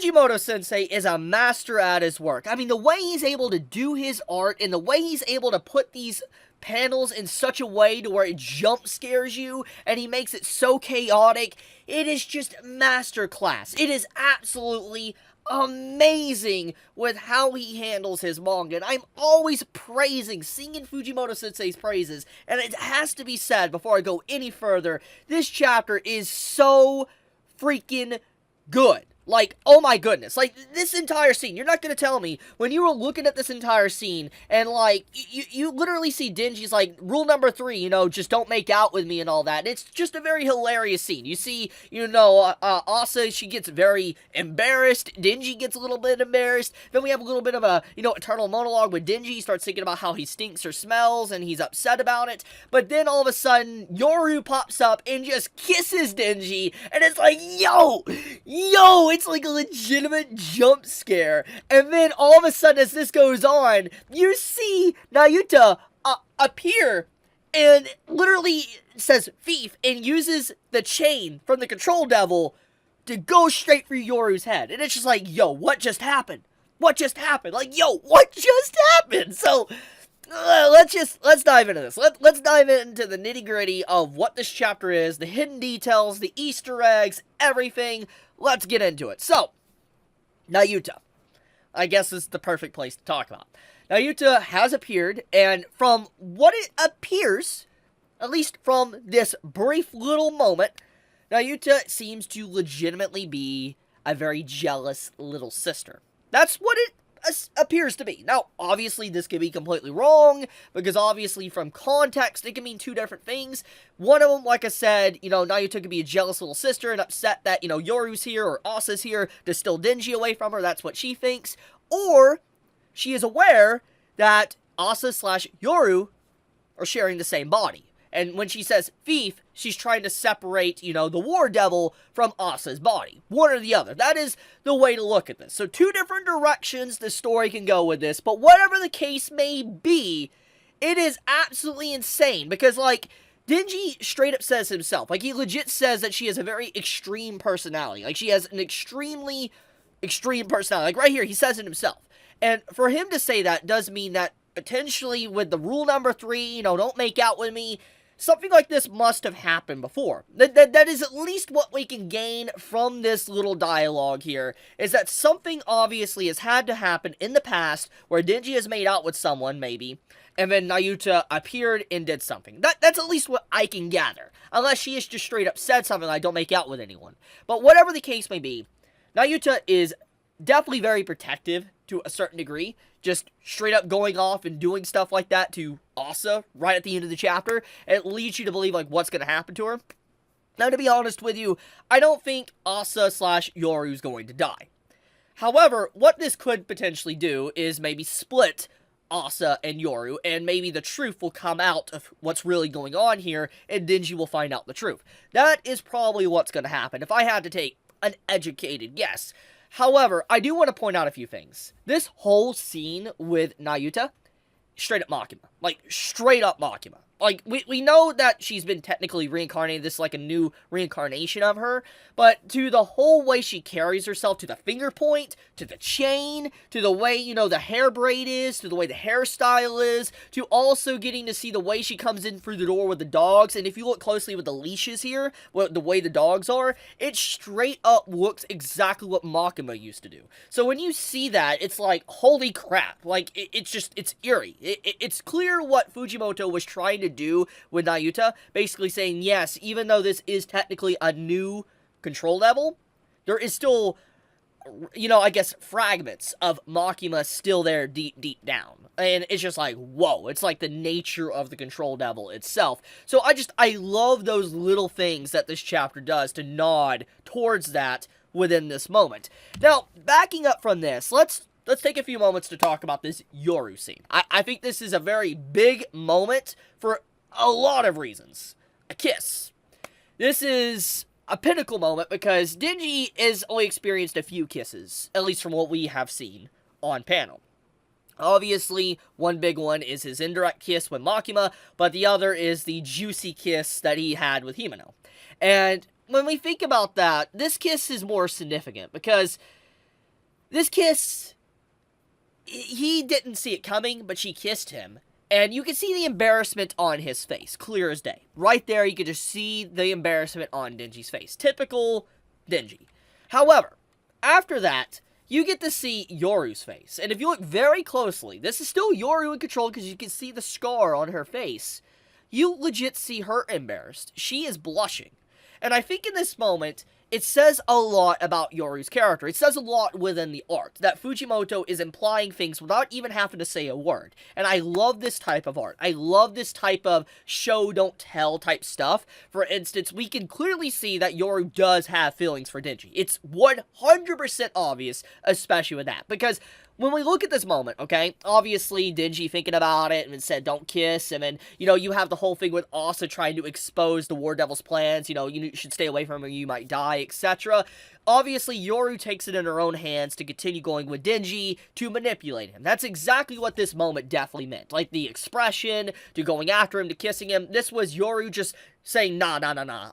Fujimoto-sensei is a master at his work. I mean, the way he's able to do his art and the way he's able to put these panels in such a way to where it jump scares you and he makes it so chaotic, it is just masterclass. It is absolutely amazing with how he handles his manga, and I'm always singing Fujimoto-sensei's praises, and it has to be said before I go any further, this chapter is so freaking good. Like, oh my goodness, like, this entire scene, you're not gonna tell me, when you were looking at this entire scene, and, like, you literally see Denji's, like, rule number 3, you know, just don't make out with me and all that, and it's just a very hilarious scene. You see, you know, Asa, she gets very embarrassed, Denji gets a little bit embarrassed, then we have a little bit of a, you know, internal monologue with Denji. He starts thinking about how he stinks or smells, and he's upset about it, but then all of a sudden, Yoru pops up and just kisses Denji, and it's like, yo, it's like a legitimate jump scare. And then all of a sudden, as this goes on, you see Nayuta appear and literally says thief and uses the chain from the control devil to go straight for Yoru's head. And it's just like, yo, what just happened? What just happened? Like, yo, what just happened? So let's dive into this. Let's dive into the nitty-gritty of what this chapter is, the hidden details, the Easter eggs, everything. Let's get into it. So, Nayuta. I guess this is the perfect place to talk about. Nayuta has appeared, and from what it appears, at least from this brief little moment, Nayuta seems to legitimately be a very jealous little sister. That's what it appears to be. Now, obviously, this could be completely wrong, because obviously, from context, it can mean two different things. One of them, like I said, you know, Nayuta could be a jealous little sister and upset that, you know, Yoru's here or Asa's here to steal Denji away from her. That's what she thinks. Or, she is aware that Asa/Yoru are sharing the same body. And when she says thief, she's trying to separate, you know, the war devil from Asa's body. One or the other. That is the way to look at this. So two different directions the story can go with this. But whatever the case may be, it is absolutely insane. Because, like, Denji straight up says himself. Like, he legit says that she has a very extreme personality. Like, she has an extremely extreme personality. Like, right here, he says it himself. And for him to say that does mean that potentially with the rule number 3, you know, don't make out with me, something like this must have happened before. That is at least what we can gain from this little dialogue here, is that something obviously has had to happen in the past where Denji has made out with someone, maybe, and then Nayuta appeared and did something. That's at least what I can gather. Unless she has just straight up said something like, don't make out with anyone. But whatever the case may be, Nayuta is definitely very protective to a certain degree. Just straight up going off and doing stuff like that to Asa right at the end of the chapter. It leads you to believe, like, what's going to happen to her. Now, to be honest with you, I don't think Asa/Yoru is going to die. However, what this could potentially do is maybe split Asa and Yoru, and maybe the truth will come out of what's really going on here, and Denji will find out the truth. That is probably what's going to happen, if I had to take an educated guess. However, I do want to point out a few things. This whole scene with Nayuta, straight up Makima. Like, straight up Makima. Like, we know that she's been technically reincarnated. This is like a new reincarnation of her. But to the whole way she carries herself, to the finger point, to the chain, to the way, you know, the hair braid is, to the way the hairstyle is, to also getting to see the way she comes in through the door with the dogs. And if you look closely with the leashes here, the way the dogs are, it straight up looks exactly what Makima used to do. So when you see that, it's like, holy crap. Like, it's eerie. It's clear what Fujimoto was trying to do with Nayuta, basically saying, yes, even though this is technically a new control level, there is still, you know, I guess, fragments of Makima still there deep down. And it's just like, whoa, it's like the nature of the control devil itself. So I love those little things that this chapter does to nod towards that within this moment. Now, backing up from this, let's take a few moments to talk about this Yoru scene. I think this is a very big moment for a lot of reasons. A kiss. This is a pinnacle moment because Denji has only experienced a few kisses, at least from what we have seen on panel. Obviously, one big one is his indirect kiss with Makima, but the other is the juicy kiss that he had with Himeno. And when we think about that, this kiss is more significant because This kiss, he didn't see it coming, but she kissed him. And you can see the embarrassment on his face, clear as day. Right there, you can just see the embarrassment on Denji's face. Typical Denji. However, after that, you get to see Yoru's face. And if you look very closely, this is still Yoru in control because you can see the scar on her face. You legit see her embarrassed. She is blushing. And I think in this moment, it says a lot about Yoru's character. It says a lot within the art, that Fujimoto is implying things without even having to say a word. And I love this type of art. I love this type of show, don't tell type stuff. For instance, we can clearly see that Yoru does have feelings for Denji. It's 100% obvious, especially with that. Because when we look at this moment, okay, obviously Denji thinking about it and said don't kiss, and then, you know, you have the whole thing with Asa trying to expose the War Devil's plans, you know, you should stay away from him or you might die, etc. Obviously, Yoru takes it in her own hands to continue going with Denji to manipulate him. That's exactly what this moment definitely meant. Like, the expression, to going after him, to kissing him, this was Yoru just saying, nah,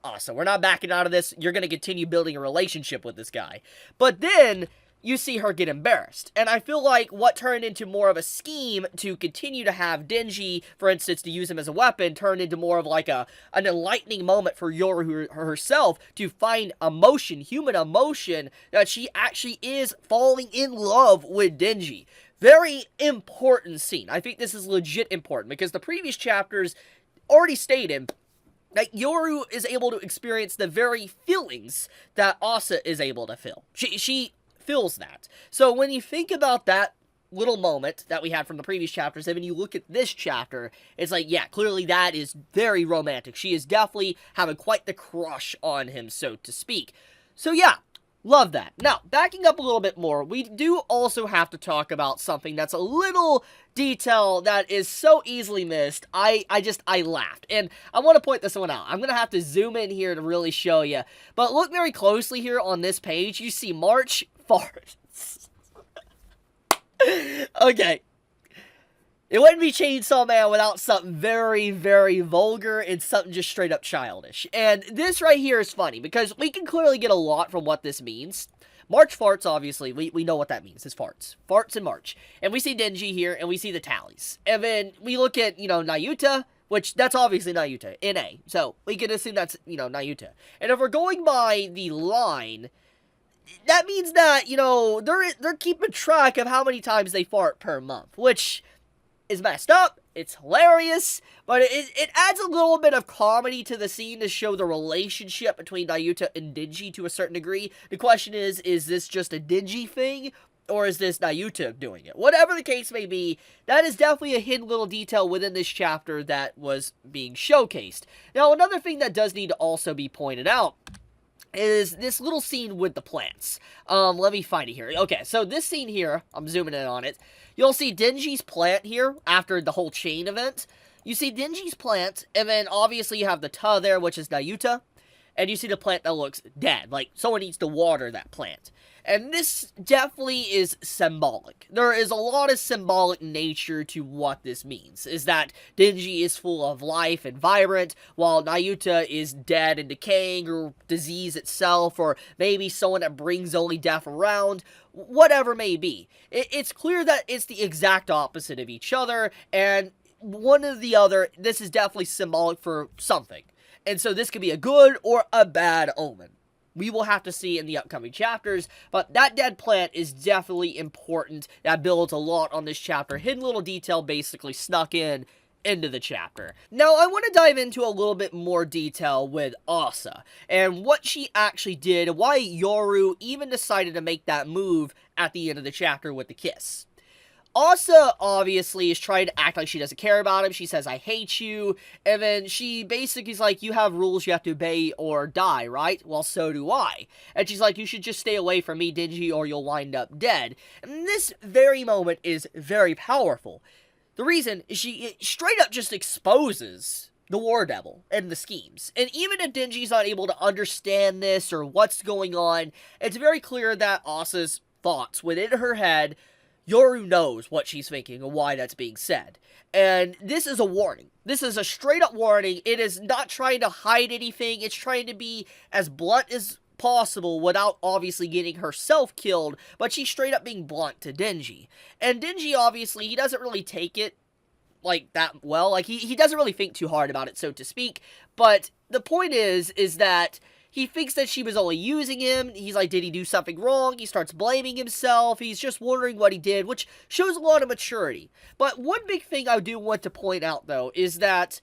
Asa, we're not backing out of this, you're gonna continue building a relationship with this guy. But then you see her get embarrassed. And I feel like what turned into more of a scheme to continue to have Denji, for instance, to use him as a weapon, turned into more of like an enlightening moment for Yoru herself to find emotion, human emotion, that she actually is falling in love with Denji. Very important scene. I think this is legit important because the previous chapters already stated that Yoru is able to experience the very feelings that Asa is able to feel. She feels that. So when you think about that little moment that we had from the previous chapters, and when you look at this chapter, it's like, yeah, clearly that is very romantic. She is definitely having quite the crush on him, so to speak. So yeah, love that. Now, backing up a little bit more, we do also have to talk about something that's a little detail that is so easily missed. I laughed. And I want to point this one out. I'm going to have to zoom in here to really show you. But look very closely here on this page. You see March farts. Okay. It wouldn't be Chainsaw Man without something very, very vulgar and something just straight up childish. And this right here is funny because we can clearly get a lot from what this means. March farts, obviously, we know what that means, is farts. Farts in March. And we see Denji here, and we see the tallies. And then we look at, you know, Nayuta, which, that's obviously Nayuta, N-A. So, we can assume that's, you know, Nayuta. And if we're going by the line, that means that, you know, they're keeping track of how many times they fart per month, which is messed up. It's hilarious, but it adds a little bit of comedy to the scene to show the relationship between Nayuta and Denji to a certain degree. The question is this just a Denji thing, or is this Nayuta doing it? Whatever the case may be, that is definitely a hidden little detail within this chapter that was being showcased. Now, another thing that does need to also be pointed out is this little scene with the plants. Let me find it here. Okay, so this scene here, I'm zooming in on it. You'll see Denji's plant here after the whole chain event. You see Denji's plant, and then obviously you have the Ta there, which is Nayuta. And you see the plant that looks dead. Like, someone needs to water that plant. And this definitely is symbolic. There is a lot of symbolic nature to what this means. Is that Denji is full of life and vibrant, while Nayuta is dead and decaying, or disease itself, or maybe someone that brings only death around. Whatever may be. It's clear that it's the exact opposite of each other, and one or the other, this is definitely symbolic for something. And so this could be a good or a bad omen. We will have to see in the upcoming chapters, but that dead plant is definitely important. That builds a lot on this chapter. Hidden little detail basically snuck in into the chapter. Now, I want to dive into a little bit more detail with Asa, and what she actually did, and why Yoru even decided to make that move at the end of the chapter with the kiss. Asa obviously is trying to act like she doesn't care about him. She says, I hate you. And then she basically is like, you have rules you have to obey or die, right? Well, so do I. And she's like, you should just stay away from me, Denji, or you'll wind up dead. And this very moment is very powerful. The reason is she straight up just exposes the War Devil and the schemes. And even if Denji's not able to understand this or what's going on, it's very clear that Asa's thoughts within her head, Yoru knows what she's thinking and why that's being said. And this is a warning. This is a straight up warning. It is not trying to hide anything. It's trying to be as blunt as possible without obviously getting herself killed, but she's straight up being blunt to Denji. And Denji, obviously, he doesn't really take it like that well. Like, he doesn't really think too hard about it, so to speak. But the point is that he thinks that she was only using him. He's like, did he do something wrong? He starts blaming himself. He's just wondering what he did, which shows a lot of maturity. But one big thing I do want to point out, though, is that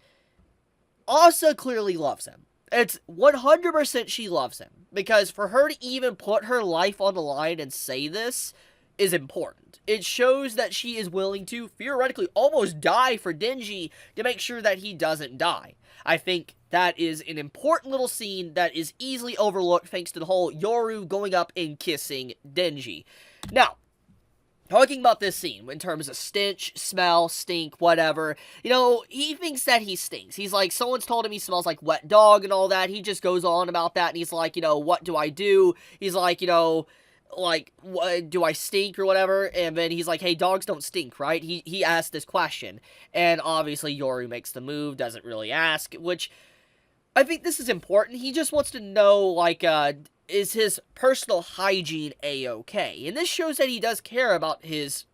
Asa clearly loves him. It's 100% she loves him. Because for her to even put her life on the line and say this is important. It shows that she is willing to, theoretically, almost die for Denji to make sure that he doesn't die. I think that is an important little scene that is easily overlooked thanks to the whole Yoru going up and kissing Denji. Now, talking about this scene in terms of stench, smell, stink, whatever, you know, he thinks that he stinks. He's like, someone's told him he smells like wet dog and all that. He just goes on about that, and he's like, you know, what do I do? He's like, you know, like, what, do I stink or whatever? And then he's like, hey, dogs don't stink, right? He asked this question. And obviously Yoru makes the move, doesn't really ask, which I think this is important. He just wants to know, like, is his personal hygiene a-okay? And this shows that he does care about his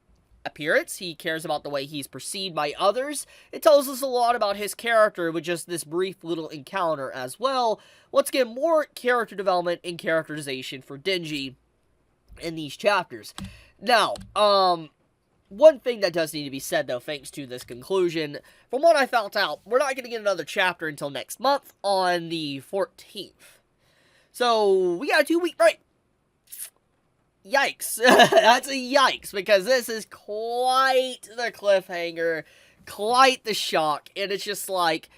appearance. He cares about the way he's perceived by others. It tells us a lot about his character with just this brief little encounter as well. Once again, more character development and characterization for Denji in these chapters. Now, one thing that does need to be said, though, thanks to this conclusion, from what I found out, we're not going to get another chapter until next month on the 14th. So, we got a 2-week break. Yikes. That's a yikes, because this is quite the cliffhanger, quite the shock, and it's just like,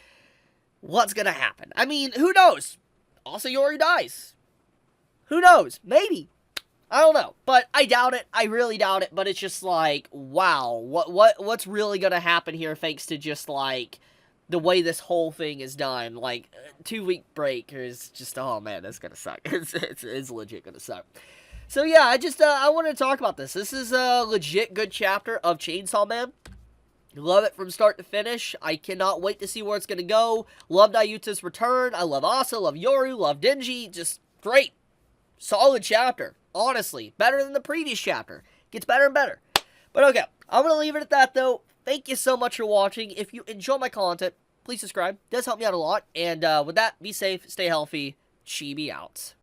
what's going to happen? I mean, who knows? Also, Yoru dies. Who knows? Maybe. I don't know, but I doubt it. I really doubt it, but it's just like, wow, what's really gonna happen here thanks to just, like, the way this whole thing is done. Like, 2-week break is just, oh man, that's gonna suck. It's legit gonna suck. So yeah, I wanted to talk about this. This is a legit good chapter of Chainsaw Man. Love it from start to finish. I cannot wait to see where it's gonna go. Love Nayuta's return. I love Asa, love Yoru, love Denji. Just great. Solid chapter. Honestly, better than the previous chapter. Gets better and better. But okay, I'm going to leave it at that, though. Thank you so much for watching. If you enjoy my content, please subscribe. It does help me out a lot. And with that, be safe, stay healthy. Chibi out.